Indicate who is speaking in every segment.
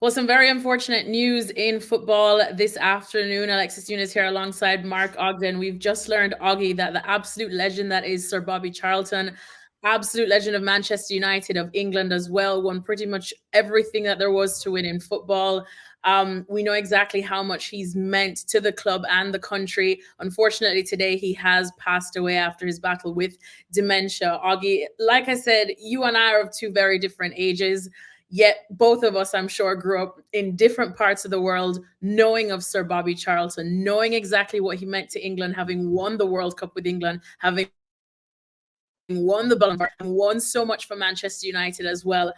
Speaker 1: Well, some very unfortunate news in football this afternoon. Alexis Nunes here alongside Mark Ogden. We've just learned, Oggy, that the absolute legend that is Sir Bobby Charlton, absolute legend of Manchester United, of England as well, won pretty much everything that there was to win in football. We know exactly how much he's meant to the club and the country. Unfortunately, today he has passed away after his battle with dementia. Oggy, like I said, you and I are of two very different ages. Yet both of us, I'm sure, grew up in different parts of the world, knowing of Sir Bobby Charlton, knowing exactly what he meant to England, having won the World Cup with England, having won the Ballon d'Or, and won so much for Manchester United as well.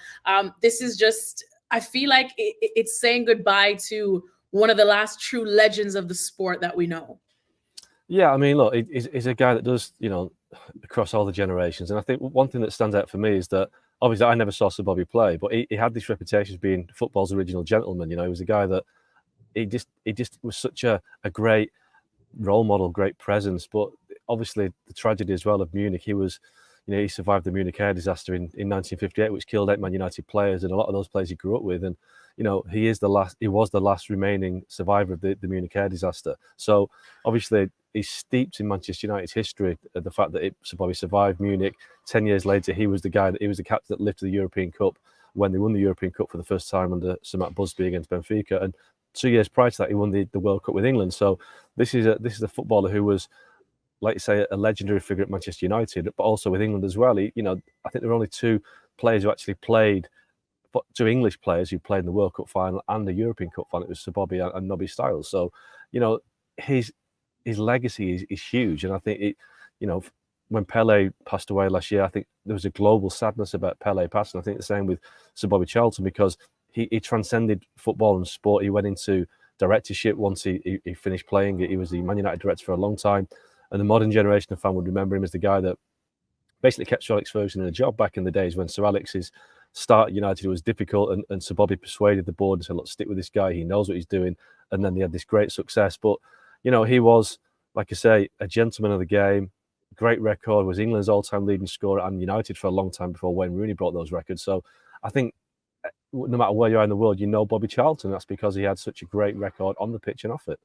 Speaker 1: This is just, I feel like it's saying goodbye to one of the last true legends of the sport that we know.
Speaker 2: Yeah, I mean, look, he's a guy that does, across all the generations. And I think one thing that stands out for me is that obviously I never saw Sir Bobby play, but he had this reputation as being football's original gentleman. He was a guy that he just was such a great role model, great presence. But obviously the tragedy as well of Munich, he survived the Munich air disaster in 1958, which killed 8 Man United players, and a lot of those players he grew up with. And he was the last remaining survivor of the Munich air disaster. So obviously he's steeped in Manchester United's history. The fact that Sir Bobby survived Munich. 10 years later, he was the captain that lifted the European Cup when they won the European Cup for the first time under Sir Matt Busby against Benfica. And 2 years prior to that, he won the World Cup with England. So this is a footballer who was, like you say, a legendary figure at Manchester United, but also with England as well. I think there were only 2 players who actually played, 2 English players who played in the World Cup final and the European Cup final. It was Sir Bobby and Nobby Stiles. So, his legacy is huge. And I think when Pele passed away last year, I think there was a global sadness about Pele passing. I think the same with Sir Bobby Charlton, because he transcended football and sport. He went into directorship once he finished playing. He was the Man United director for a long time. And the modern generation of fan would remember him as the guy that basically kept Sir Alex Ferguson in a job back in the days when Sir Alex's start at United was difficult, and Sir Bobby persuaded the board and said, look, stick with this guy, he knows what he's doing. And then they had this great success. But, he was, like I say, a gentleman of the game, great record, was England's all-time leading scorer and United for a long time before Wayne Rooney broke those records. So I think no matter where you are in the world, Bobby Charlton. That's because he had such a great record on the pitch and off it.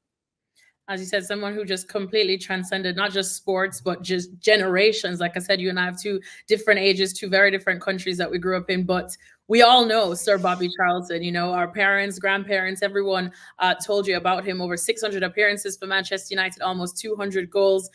Speaker 1: As you said, someone who just completely transcended not just sports, but just generations. Like I said, you and I have 2 different ages, 2 very different countries that we grew up in, but we all know Sir Bobby Charlton. Our parents, grandparents, everyone told you about him. Over 600 appearances for Manchester United, almost 200 goals.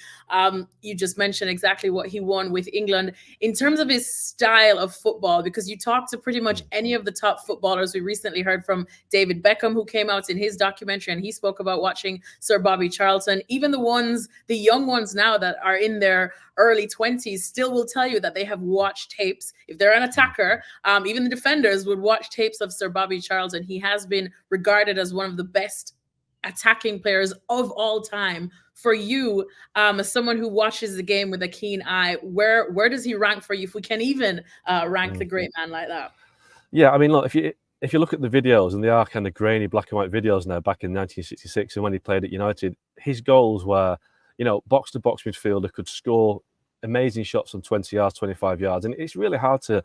Speaker 1: You just mentioned exactly what he won with England. In terms of his style of football, because you talk to pretty much any of the top footballers. We recently heard from David Beckham, who came out in his documentary, and he spoke about watching Sir Bobby Charlton. Even the young ones now that are in their early 20s still will tell you that they have watched tapes. If they're an attacker, even the defenders would watch tapes of Sir Bobby Charlton. He has been regarded as one of the best attacking players of all time. For you, as someone who watches the game with a keen eye, where does he rank for you, if we can even rank the great man like that?
Speaker 2: Yeah, I mean, look, if you look at the videos, and they are kind of grainy black and white videos now, back in 1966 and when he played at United, his goals were, box-to-box midfielder, could score amazing shots from 20 yards, 25 yards. And it's really hard to,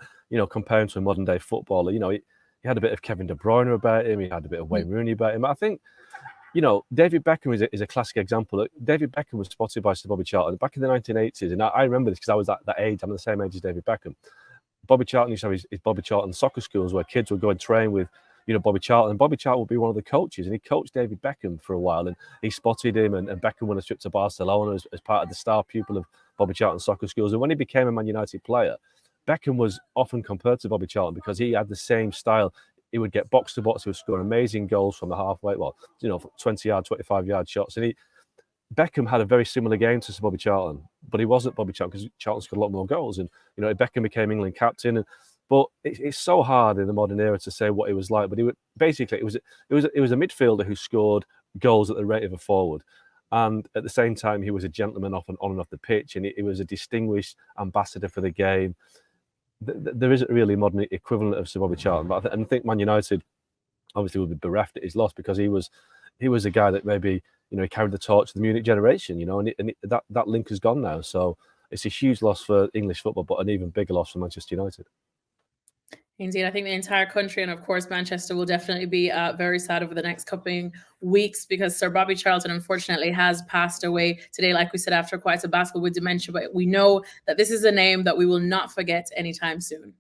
Speaker 2: compare him to a modern-day footballer. He had a bit of Kevin De Bruyne about him. He had a bit of Wayne Rooney about him. I think, David Beckham is a classic example. David Beckham was spotted by Sir Bobby Charlton back in the 1980s. And I remember this because I was at that age. I'm the same age as David Beckham. Bobby Charlton used to have his Bobby Charlton soccer schools where kids would go and train with, Bobby Charlton. And Bobby Charlton would be one of the coaches, and he coached David Beckham for a while, and he spotted him, and Beckham won a trip to Barcelona as part of the star pupil of Bobby Charlton soccer schools. And when he became a Man United player, Beckham was often compared to Bobby Charlton because he had the same style. He would get box to box, he would score amazing goals from the halfway, 20-yard, 25-yard shots. And Beckham had a very similar game to Sir Bobby Charlton, but he wasn't Bobby Charlton because Charlton scored a lot more goals. And Beckham became England captain. But it's so hard in the modern era to say what he was like. But it was a midfielder who scored goals at the rate of a forward, and at the same time he was a gentleman on and off the pitch, and he was a distinguished ambassador for the game. There isn't really a modern equivalent of Sir Bobby Charlton, but I think Man United obviously will be bereft at his loss, because he was a guy that maybe he carried the torch of the Munich generation, and that link has gone now. So it's a huge loss for English football, but an even bigger loss for Manchester United.
Speaker 1: Indeed, I think the entire country and, of course, Manchester will definitely be very sad over the next couple weeks, because Sir Bobby Charlton, unfortunately, has passed away today, like we said, after quite a battle with dementia. But we know that this is a name that we will not forget anytime soon.